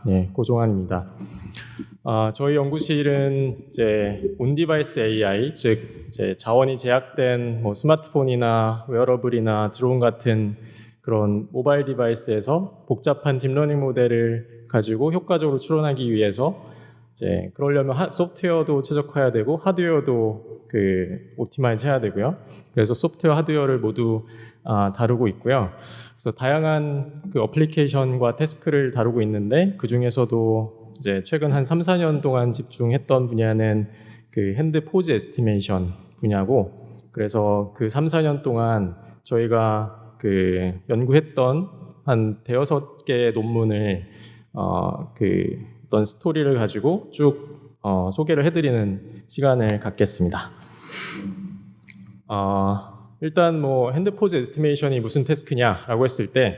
네, 고종환입니다. 저희 연구실은 이제 온디바이스 AI, 즉 이제 자원이 제약된 스마트폰이나 웨어러블이나 드론 같은 그런 모바일 디바이스에서 복잡한 딥러닝 모델을 가지고 효과적으로 추론하기 위해서 이제 그러려면 소프트웨어도 최적화해야 되고 하드웨어도 옵티마이즈 해야 되고요. 그래서 소프트웨어, 하드웨어를 모두 다루고 있고요. 그래서 다양한 어플리케이션과 태스크를 다루고 있는데 그 중에서도 이제 최근 한 3, 4년 동안 집중했던 분야는 핸드 포즈 에스티메이션 분야고, 그래서 3, 4년 동안 저희가 연구했던 한 대여섯 개의 논문을 어떤 스토리를 가지고 쭉 소개를 해드리는 시간을 갖겠습니다. 일단 핸드 포즈 에스티메이션이 무슨 태스크냐라고 했을 때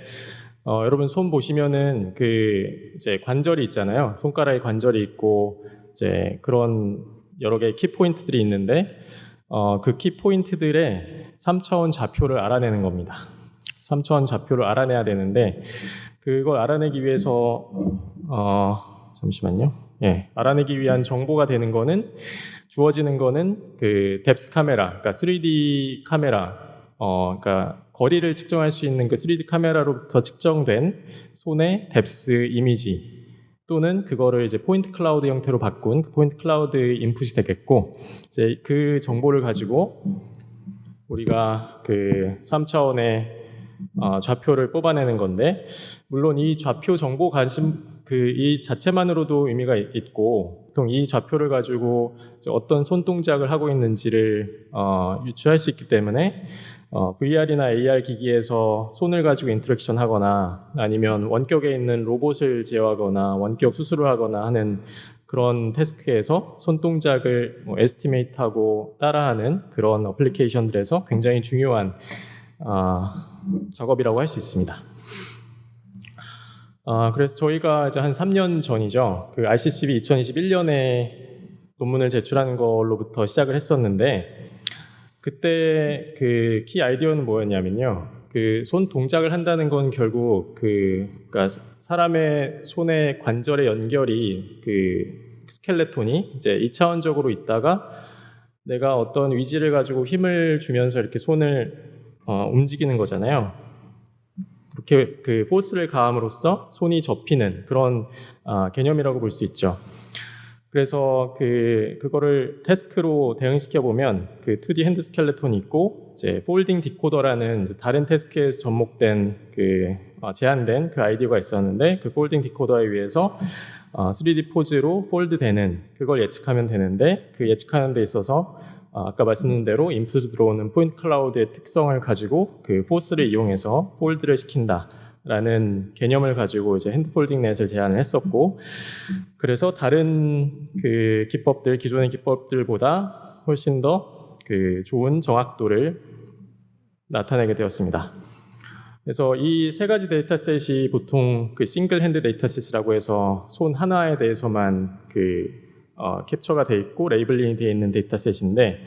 여러분 손 보시면은 이제 관절이 있잖아요. 손가락에 관절이 있고 이제 그런 여러 개의 키 포인트들이 있는데 그 키 포인트들의 3차원 좌표를 알아내는 겁니다. 3차원 좌표를 알아내야 되는데 그걸 알아내기 위해서 잠시만요. 예, 알아내기 위한 정보가 되는 거는 주어지는 거는 뎁스 카메라, 그러니까 3D 카메라, 그러니까 거리를 측정할 수 있는 3D 카메라로부터 측정된 손의 뎁스 이미지 또는 그거를 이제 포인트 클라우드 형태로 바꾼 포인트 클라우드 인풋이 되겠고, 이제 그 정보를 가지고 우리가 3차원의 좌표를 뽑아내는 건데, 물론 이 좌표 정보 이 자체만으로도 의미가 있고, 보통 이 좌표를 가지고 어떤 손 동작을 하고 있는지를 유추할 수 있기 때문에 VR이나 AR 기기에서 손을 가지고 인터랙션 하거나 아니면 원격에 있는 로봇을 제어하거나 원격 수술을 하거나 하는 그런 태스크에서 손 동작을 에스티메이트하고 따라하는 그런 어플리케이션들에서 굉장히 중요한 작업이라고 할 수 있습니다. 그래서 저희가 이제 한 3년 전이죠. RCCB 2021년에 논문을 제출하는 걸로부터 시작을 했었는데, 그때 키 아이디어는 뭐였냐면요. 손 동작을 한다는 건 결국 그러니까 사람의 손의 관절의 연결이 스켈레톤이 이제 2차원적으로 있다가 내가 어떤 위지를 가지고 힘을 주면서 이렇게 손을 움직이는 거잖아요. 그렇게 포스를 가함으로써 손이 접히는 그런 개념이라고 볼 수 있죠. 그래서 그거를 태스크로 대응시켜 보면 2D 핸드 스켈레톤이 있고 이제 폴딩 디코더라는 다른 태스크에서 접목된 제한된 아이디어가 있었는데, 폴딩 디코더에 의해서 3D 포즈로 폴드되는 그걸 예측하면 되는데, 예측하는 데 있어서 아까 말씀드린 대로 인풋으로 들어오는 포인트 클라우드의 특성을 가지고 포스를 이용해서 폴드를 시킨다라는 개념을 가지고 이제 핸드 폴딩 넷을 제안을 했었고, 그래서 다른 기존의 기법들보다 훨씬 더 좋은 정확도를 나타내게 되었습니다. 그래서 이 세 가지 데이터셋이 보통 싱글 핸드 데이터셋이라고 해서 손 하나에 대해서만 캡처가 돼 있고 레이블링이 되어 있는 데이터셋인데,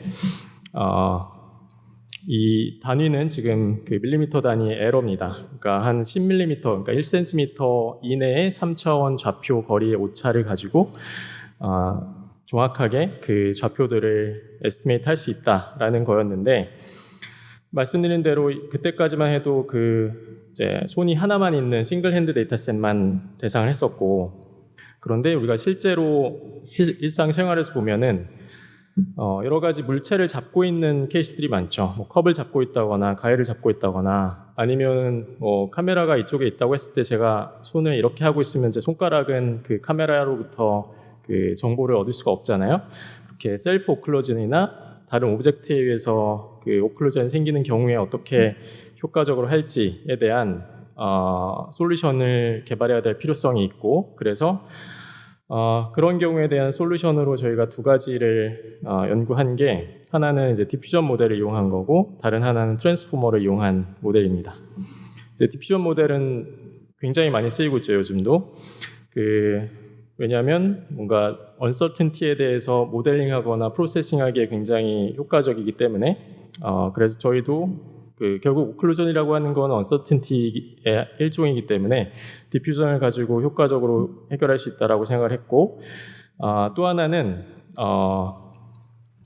이 단위는 지금 밀리미터 단위의 에러입니다. 그러니까 한 10mm, 그러니까 1cm 이내의 3차원 좌표 거리의 오차를 가지고 정확하게 좌표들을 에스티메이트 할 수 있다라는 거였는데, 말씀드린 대로 그때까지만 해도 이제 손이 하나만 있는 싱글 핸드 데이터셋만 대상을 했었고, 그런데 우리가 실제로 일상생활에서 보면은 여러 가지 물체를 잡고 있는 케이스들이 많죠. 컵을 잡고 있다거나 가위를 잡고 있다거나 아니면 카메라가 이쪽에 있다고 했을 때 제가 손을 이렇게 하고 있으면 제 손가락은 카메라로부터 정보를 얻을 수가 없잖아요. 이렇게 셀프 오클루전이나 다른 오브젝트에 의해서 오클루전이 생기는 경우에 어떻게 효과적으로 할지에 대한 솔루션을 개발해야 될 필요성이 있고, 그래서 그런 경우에 대한 솔루션으로 저희가 두 가지를 연구한 게, 하나는 이제 디퓨전 모델을 이용한 거고 다른 하나는 트랜스포머를 이용한 모델입니다. 이제 디퓨전 모델은 굉장히 많이 쓰이고 있죠, 요즘도. 왜냐하면 뭔가 언서튼티에 대해서 모델링하거나 프로세싱하기에 굉장히 효과적이기 때문에 그래서 저희도 결국 오클루전이라고 하는 건 언서튼티의 일종이기 때문에 디퓨전을 가지고 효과적으로 해결할 수 있다라고 생각을 했고, 또 하나는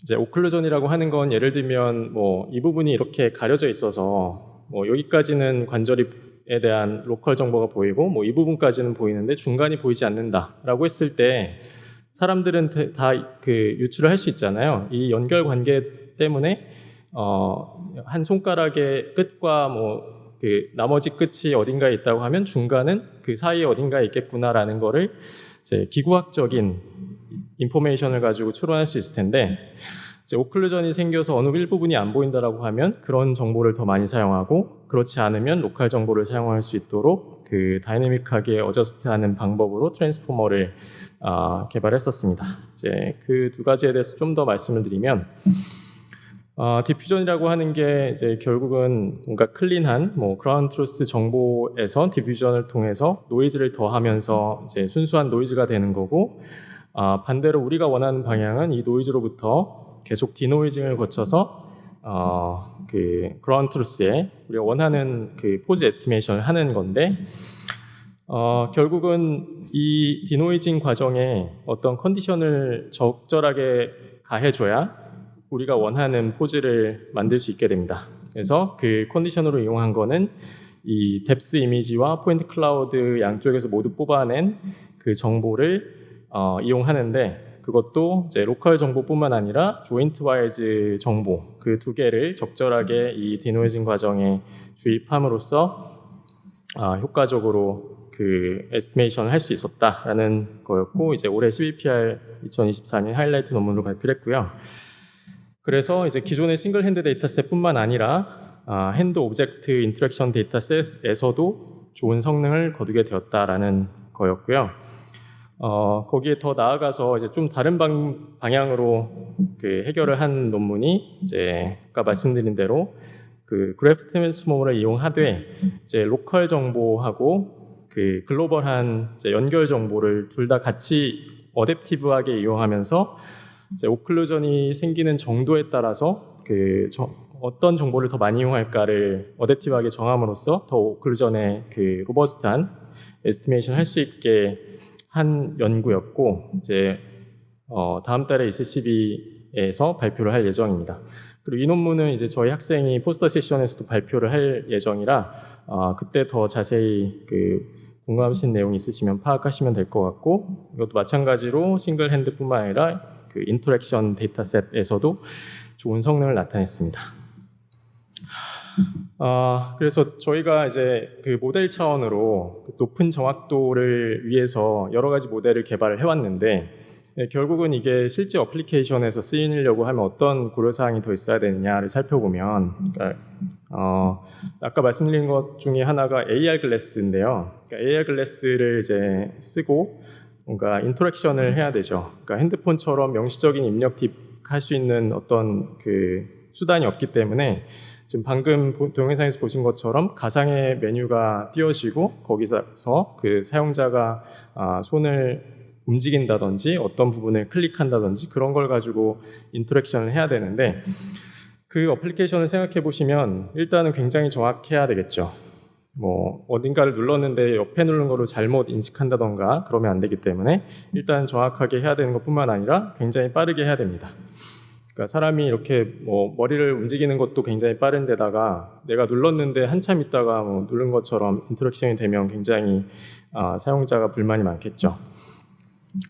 이제 오클루전이라고 하는 건 예를 들면 뭐 이 부분이 이렇게 가려져 있어서 뭐 여기까지는 관절입에 대한 로컬 정보가 보이고 뭐 이 부분까지는 보이는데 중간이 보이지 않는다라고 했을 때 사람들은 다 그 유추를 할 수 있잖아요. 이 연결 관계 때문에 한 손가락의 끝과 뭐 그 나머지 끝이 어딘가에 있다고 하면 중간은 그 사이에 어딘가에 있겠구나라는 거를 이제 기구학적인 인포메이션을 가지고 추론할 수 있을 텐데, 이제 오클루전이 생겨서 어느 일부분이 안 보인다라고 하면 그런 정보를 더 많이 사용하고, 그렇지 않으면 로컬 정보를 사용할 수 있도록 그 다이내믹하게 어저스트하는 방법으로 트랜스포머를 개발했었습니다. 이제 그 두 가지에 대해서 좀 더 말씀을 드리면, 디퓨전이라고 하는 게 이제 결국은 뭔가 클린한 뭐 그라운드 트루스 정보에서 디퓨전을 통해서 노이즈를 더하면서 이제 순수한 노이즈가 되는 거고, 반대로 우리가 원하는 방향은 이 노이즈로부터 계속 디노이징을 거쳐서 그 그라운드 트루스에 우리가 원하는 그 포즈 에스티메이션을 하는 건데, 결국은 이 디노이징 과정에 어떤 컨디션을 적절하게 가해줘야 우리가 원하는 포즈를 만들 수 있게 됩니다. 그래서 그 컨디션으로 이용한 거는 이 뎁스 이미지와 포인트 클라우드 양쪽에서 모두 뽑아낸 그 정보를 이용하는데, 그것도 이제 로컬 정보뿐만 아니라 조인트 와이즈 정보 그 두 개를 적절하게 이 디노이징 과정에 주입함으로써 효과적으로 그 에스티메이션을 할 수 있었다라는 거였고, 이제 올해 CVPR 2024년 하이라이트 논문으로 발표를 했고요. 그래서 이제 기존의 싱글 핸드 데이터셋뿐만 아니라 핸드 오브젝트 인터랙션 데이터셋에서도 좋은 성능을 거두게 되었다라는 거였고요. 거기에 더 나아가서 이제 좀 다른 방향으로 그 해결을 한 논문이 이제 아까 말씀드린 대로 그 그래프 트랜스포머를 이용하되 이제 로컬 정보하고 그 글로벌한 이제 연결 정보를 둘 다 같이 어댑티브하게 이용하면서 이제 오클루전이 생기는 정도에 따라서 그 어떤 정보를 더 많이 이용할까를 어댑티브하게 정함으로써 더 오클루전의 그 로버스트한 에스티메이션을 할 수 있게 한 연구였고, 이제 다음 달에 ECCB에서 발표를 할 예정입니다. 그리고 이 논문은 이제 저희 학생이 포스터 세션에서도 발표를 할 예정이라 그때 더 자세히 그 궁금하신 내용이 있으시면 파악하시면 될 것 같고, 이것도 마찬가지로 싱글 핸드뿐만 아니라 그 인터랙션 데이터셋에서도 좋은 성능을 나타냈습니다. 그래서 저희가 이제 그 모델 차원으로 높은 정확도를 위해서 여러 가지 모델을 개발을 해왔는데, 결국은 이게 실제 어플리케이션에서 쓰이려고 하면 어떤 고려사항이 더 있어야 되느냐를 살펴보면, 그러니까 아까 말씀드린 것 중에 하나가 AR 글래스인데요. 그러니까 AR 글래스를 이제 쓰고 뭔가 인터랙션을 해야 되죠. 그러니까 핸드폰처럼 명시적인 입력 할 수 있는 어떤 그 수단이 없기 때문에 지금 방금 동영상에서 보신 것처럼 가상의 메뉴가 띄워지고 거기서 그 사용자가 손을 움직인다든지 어떤 부분을 클릭한다든지 그런 걸 가지고 인터랙션을 해야 되는데, 그 어플리케이션을 생각해 보시면 일단은 굉장히 정확해야 되겠죠. 뭐 어딘가를 눌렀는데 옆에 누른 거를 잘못 인식한다던가 그러면 안 되기 때문에 일단 정확하게 해야 되는 것뿐만 아니라 굉장히 빠르게 해야 됩니다. 그러니까 사람이 이렇게 뭐 머리를 움직이는 것도 굉장히 빠른데다가 내가 눌렀는데 한참 있다가 뭐 누른 것처럼 인터랙션이 되면 굉장히 사용자가 불만이 많겠죠.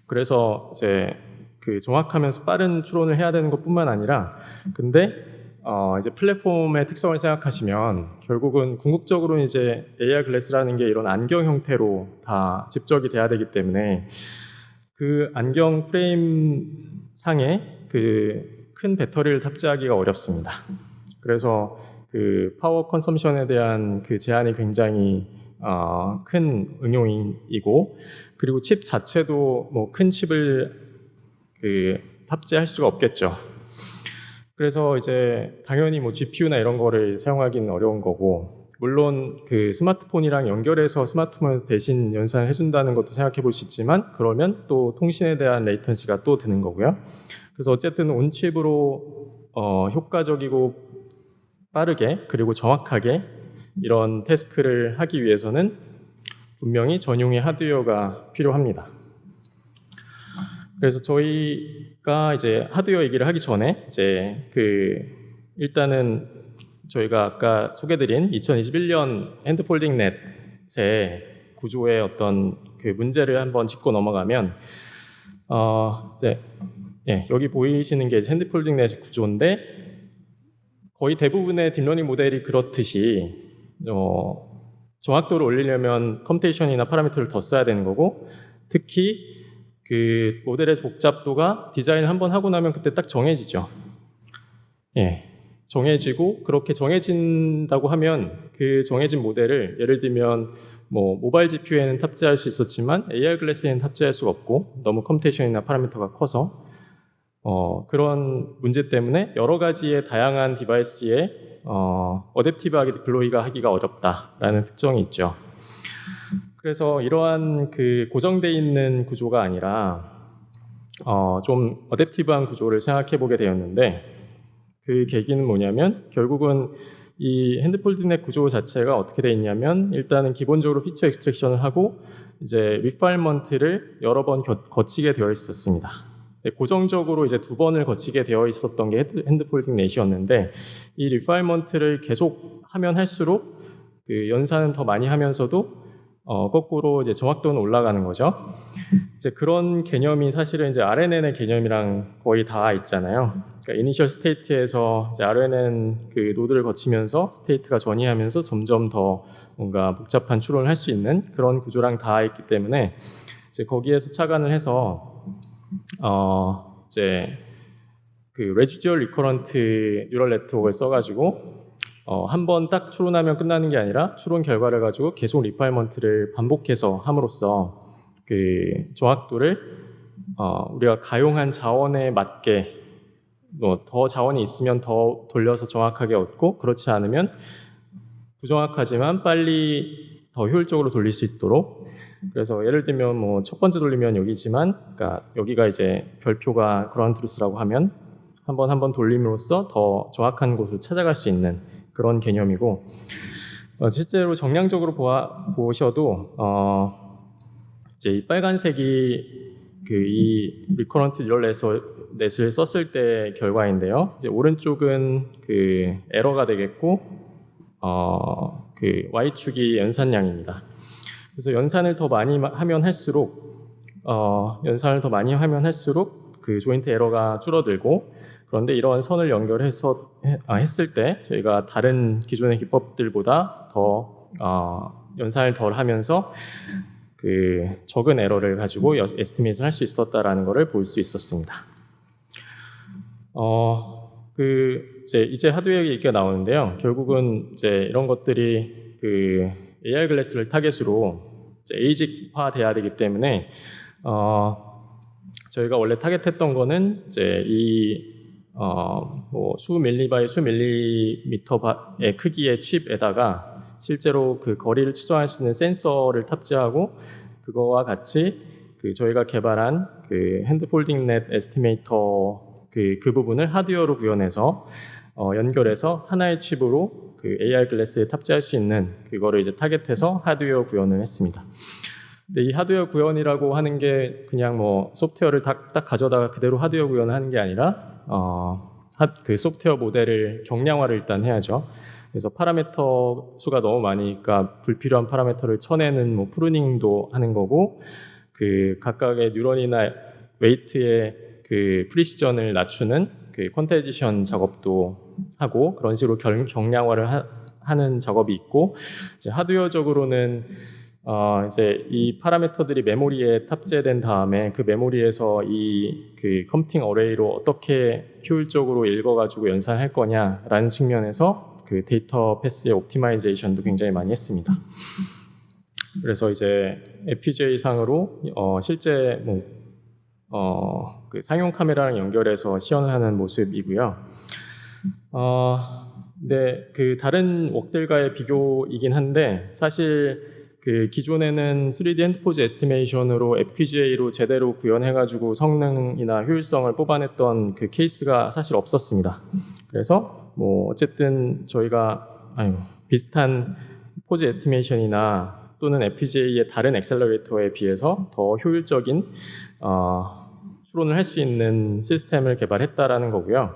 그래서 이제 그 정확하면서 빠른 추론을 해야 되는 것뿐만 아니라, 근데 이제 플랫폼의 특성을 생각하시면 결국은 궁극적으로 이제 AR 글래스라는 게 이런 안경 형태로 다 집적이 돼야 되기 때문에 그 안경 프레임 상에 그 큰 배터리를 탑재하기가 어렵습니다. 그래서 그 파워 컨섬션에 대한 그 제한이 굉장히 큰 응용이고, 그리고 칩 자체도 뭐 큰 칩을 그 탑재할 수가 없겠죠. 그래서 이제 당연히 뭐 GPU나 이런 거를 사용하기는 어려운 거고, 물론 그 스마트폰이랑 연결해서 스마트폰에서 대신 연산을 해준다는 것도 생각해 볼 수 있지만, 그러면 또 통신에 대한 레이턴시가 또 드는 거고요. 그래서 어쨌든 온칩으로 효과적이고 빠르게 그리고 정확하게 이런 태스크를 하기 위해서는 분명히 전용의 하드웨어가 필요합니다. 그래서 저희가 이제 하드웨어 얘기를 하기 전에 이제 일단은 저희가 아까 소개드린 2021년 핸드폴딩 넷의 구조의 어떤 그 문제를 한번 짚고 넘어가면 이제 여기 보이시는 게 핸드폴딩 넷의 구조인데 거의 대부분의 딥러닝 모델이 그렇듯이 정확도를 올리려면 컴퓨테이션이나 파라미터를 더 써야 되는 거고 특히 그 모델의 복잡도가 디자인을 한번 하고 나면 그때 딱 정해지죠. 정해지고 그렇게 정해진다고 하면 그 정해진 모델을 예를 들면 뭐 모바일 GPU에는 탑재할 수 있었지만 AR 글래스에는 탑재할 수가 없고 너무 컴퓨테이션이나 파라미터가 커서 그런 문제 때문에 여러 가지의 다양한 디바이스에 어댑티브하게 디플로이가 하기가 어렵다라는 특성이 있죠. 그래서 이러한 그 고정되어 있는 구조가 아니라 좀 어댑티브한 구조를 생각해 보게 되었는데 그 계기는 뭐냐면 결국은 이 핸드폴딩 구조 자체가 어떻게 되어 있냐면 일단은 기본적으로 피처 익스트랙션을 하고 이제 리파이먼트를 여러 번 거치게 되어 있었습니다. 고정적으로 이제 2번을 거치게 되어 있었던 게 핸드폴딩 넷이었는데 이 리파이먼트를 계속 하면 할수록 그 연산은 더 많이 하면서도 거꾸로 이제 정확도는 올라가는 거죠. 이제 그런 개념이 사실은 이제 RNN의 개념이랑 거의 다 있잖아요. 그러니까 이니셜 스테이트에서 이제 RNN 그 노드를 거치면서 스테이트가 전이하면서 점점 더 뭔가 복잡한 추론을 할 수 있는 그런 구조랑 다 있기 때문에 이제 거기에서 착안을 해서 이제 그 레지듀얼 리커런트 뉴럴 네트워크를 써가지고 한 번 딱 추론하면 끝나는 게 아니라 추론 결과를 가지고 계속 리파이먼트를 반복해서 함으로써 그 정확도를 우리가 가용한 자원에 맞게 더 자원이 있으면 더 돌려서 정확하게 얻고 그렇지 않으면 부정확하지만 빨리 더 효율적으로 돌릴 수 있도록 그래서 예를 들면 뭐 첫 번째 돌리면 여기지만 그러니까 여기가 이제 별표가 그라운드 트루스라고 하면 한 번 돌림으로써 더 정확한 곳을 찾아갈 수 있는 그런 개념이고 실제로 정량적으로 보셔도 이제 이 빨간색이 이 리커런트 뉴럴 넷을 썼을 때 결과인데요. 이제 오른쪽은 그 에러가 되겠고 그 y축이 연산량입니다. 그래서 연산을 더 많이 하면 할수록 그 조인트 에러가 줄어들고 그런데 이러한 선을 연결해서 했을 때 저희가 다른 기존의 기법들보다 더 연산을 덜 하면서 그 적은 에러를 가지고 에스티메이트를 할 수 있었다라는 것을 볼 수 있었습니다. 이제 하드웨어 얘기가 나오는데요. 결국은 이제 이런 것들이 그 AR 글래스를 타겟으로 이제 에이직화 돼야 되기 때문에 저희가 원래 타겟했던 거는 이제 뭐 수 밀리바이 수 밀리미터의 크기의 칩에다가 실제로 그 거리를 측정할 수 있는 센서를 탑재하고 그거와 같이 그 저희가 개발한 그 핸드폴딩 넷 에스티메이터 그 부분을 하드웨어로 구현해서 연결해서 하나의 칩으로 그 AR 글래스에 탑재할 수 있는 그거를 이제 타겟해서 하드웨어 구현을 했습니다. 근데 이 하드웨어 구현이라고 하는 게 그냥 뭐 소프트웨어를 딱 가져다가 그대로 하드웨어 구현을 하는 게 아니라 그 소프트웨어 모델을 경량화를 일단 해야죠. 그래서 파라미터 수가 너무 많으니까 불필요한 파라미터를 쳐내는 뭐 프루닝도 하는 거고 그 각각의 뉴런이나 웨이트의 그 프리시전을 낮추는 그 퀀타이제이션 작업도 하고 그런 식으로 경량화를 하는 작업이 있고 이제 하드웨어적으로는 이제 이 파라미터들이 메모리에 탑재된 다음에 그 메모리에서 이 그 컴퓨팅 어레이로 어떻게 효율적으로 읽어가지고 연산할 거냐라는 측면에서 그 데이터 패스의 옵티마이제이션도 굉장히 많이 했습니다. 그래서 이제 FPGA 상으로 실제 그 상용 카메라랑 연결해서 시연을 하는 모습이고요. 근데 그 다른 웍들과의 비교이긴 한데 사실 그 기존에는 3D 핸드포즈 에스티메이션으로 FPGA로 제대로 구현해가지고 성능이나 효율성을 뽑아냈던 그 케이스가 사실 없었습니다. 그래서 뭐 어쨌든 저희가 비슷한 포즈 에스티메이션이나 또는 FPGA의 다른 엑셀러레이터에 비해서 더 효율적인 추론을 할 수 있는 시스템을 개발했다라는 거고요.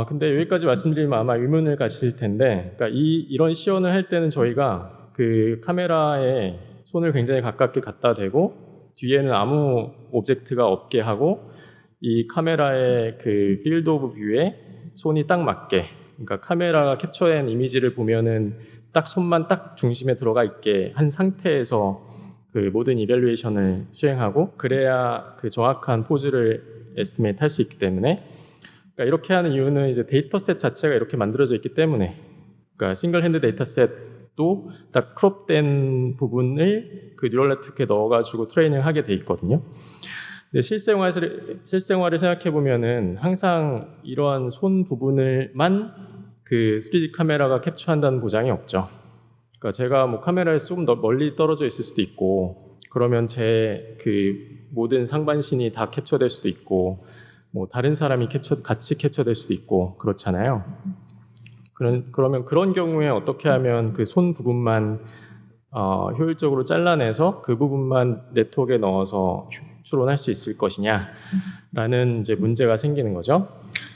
근데 여기까지 말씀드리면 아마 의문을 가실 텐데, 그러니까 이런 시연을 할 때는 저희가 그 카메라에 손을 굉장히 가깝게 갖다 대고 뒤에는 아무 오브젝트가 없게 하고 이 카메라의 그 필드 오브 뷰에 손이 딱 맞게, 그러니까 카메라가 캡처한 이미지를 보면은 딱 손만 딱 중심에 들어가 있게 한 상태에서 그 모든 이밸루에이션을 수행하고 그래야 그 정확한 포즈를 에스티메이트 할 수 있기 때문에, 그러니까 이렇게 하는 이유는 이제 데이터셋 자체가 이렇게 만들어져 있기 때문에, 그러니까 싱글 핸드 데이터셋도 딱 크롭된 부분을 그 뉴럴 네트워크에 넣어가지고 트레이닝을 하게 돼 있거든요. 근데 실생활을 생각해 보면은 항상 이러한 손 부분을만 그 3D 카메라가 캡처한다는 보장이 없죠. 그러니까 제가 뭐 카메라에 조금 더 멀리 떨어져 있을 수도 있고, 그러면 제 그 모든 상반신이 다 캡처될 수도 있고, 뭐 다른 사람이 같이 캡처될 수도 있고 그렇잖아요. 그러면 그런 경우에 어떻게 하면 그 손 부분만 효율적으로 잘라내서 그 부분만 네트워크에 넣어서 추론할 수 있을 것이냐라는 이제 문제가 생기는 거죠.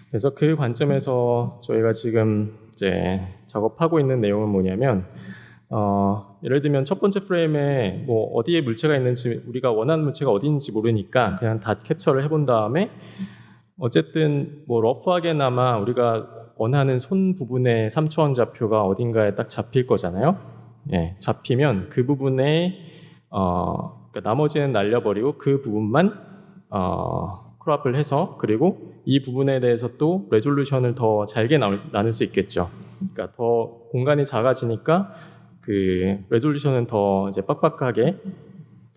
그래서 그 관점에서 저희가 지금 이제 작업하고 있는 내용은 뭐냐면, 예를 들면 첫 번째 프레임에 뭐 어디에 물체가 있는지, 우리가 원하는 물체가 어디 있는지 모르니까 그냥 다 캡처를 해본 다음에 어쨌든 뭐 러프하게나마 우리가 원하는 손 부분의 3차원 좌표가 어딘가에 딱 잡힐 거잖아요. 예, 잡히면 그 부분에 그러니까 나머지는 날려버리고 그 부분만 크롭을 해서, 그리고 이 부분에 대해서 또 레졸루션을 더 잘게 나눌 수 있겠죠. 그러니까 더 공간이 작아지니까 그 레졸루션은 더 이제 빡빡하게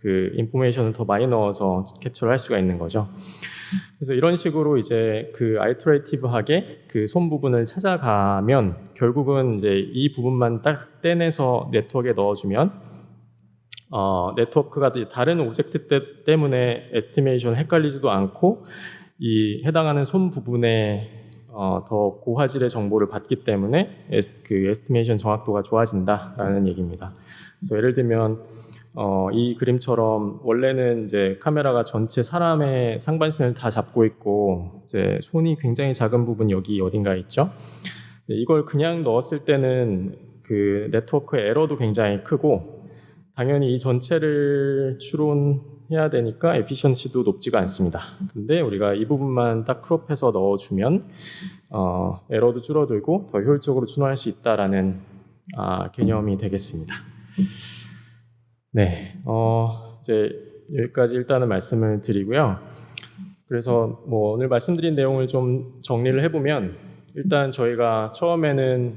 그 인포메이션을 더 많이 넣어서 캡처를 할 수가 있는 거죠. 그래서 이런 식으로 이제 그 아이터레이티브하게 그 손 부분을 찾아가면 결국은 이제 이 부분만 딱 떼내서 네트워크에 넣어주면 네트워크가 다른 오브젝트 때문에 에스티메이션 헷갈리지도 않고 이 해당하는 손 부분에 더 고화질의 정보를 받기 때문에 그 에스티메이션 정확도가 좋아진다라는 얘기입니다. 그래서 예를 들면 이 그림처럼 원래는 이제 카메라가 전체 사람의 상반신을 다 잡고 있고 이제 손이 굉장히 작은 부분이 여기 어딘가에 있죠. 이걸 그냥 넣었을 때는 그 네트워크의 에러도 굉장히 크고 당연히 이 전체를 추론해야 되니까 에피션시도 높지가 않습니다. 근데 우리가 이 부분만 딱 크롭해서 넣어주면 에러도 줄어들고 더 효율적으로 추론할 수 있다라는 개념이 되겠습니다. 네, 이제 여기까지 일단은 말씀을 드리고요. 그래서 뭐 오늘 말씀드린 내용을 좀 정리를 해보면, 일단 저희가 처음에는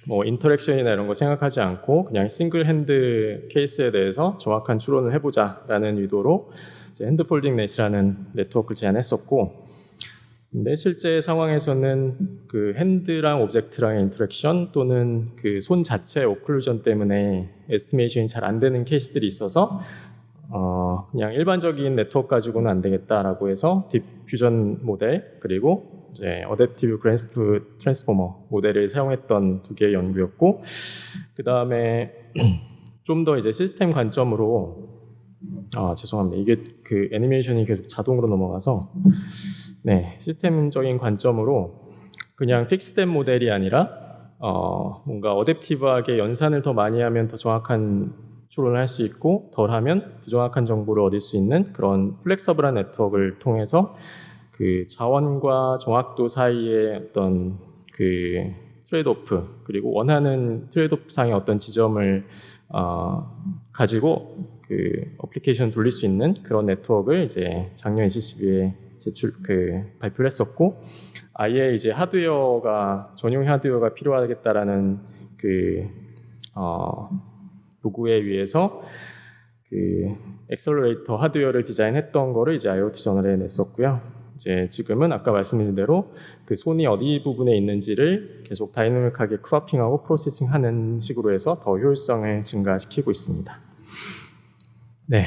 뭐 인터랙션이나 이런 거 생각하지 않고 그냥 싱글 핸드 케이스에 대해서 정확한 추론을 해보자라는 의도로 이제 핸드 폴딩 넷이라는 네트워크를 제안했었고, 근데 실제 상황에서는 그 핸드랑 오브젝트랑의 인터랙션 또는 그 손 자체의 오클루전 때문에 에스티메이션이 잘 안 되는 케이스들이 있어서 그냥 일반적인 네트워크 가지고는 안 되겠다라고 해서 디퓨전 모델 그리고 이제 어댑티브 그래프 트랜스포머 모델을 사용했던 두 개의 연구였고, 그 다음에 좀 더 이제 시스템 관점으로 죄송합니다. 이게 그 애니메이션이 계속 자동으로 넘어가서 네, 시스템적인 관점으로 그냥 픽스된 모델이 아니라 뭔가 어댑티브하게 연산을 더 많이 하면 더 정확한 추론을 할 수 있고 덜하면 부정확한 정보를 얻을 수 있는 그런 플렉서블한 네트워크를 통해서 그 자원과 정확도 사이의 어떤 그 트레이드오프 그리고 원하는 트레이드오프 상의 어떤 지점을 가지고 그 어플리케이션 돌릴 수 있는 그런 네트워크를 이제 작년 NCCB에 발표를 했었고, 아예 이제 전용 하드웨어가 필요하겠다라는 그 요구에 의해서 그 엑셀러레이터 하드웨어를 디자인했던 거를 이제 IoT 저널에 냈었고요. 이제 지금은 아까 말씀드린 대로 그 손이 어디 부분에 있는지를 계속 다이내믹하게 크로핑하고 프로세싱하는 식으로 해서 더 효율성을 증가시키고 있습니다. 네,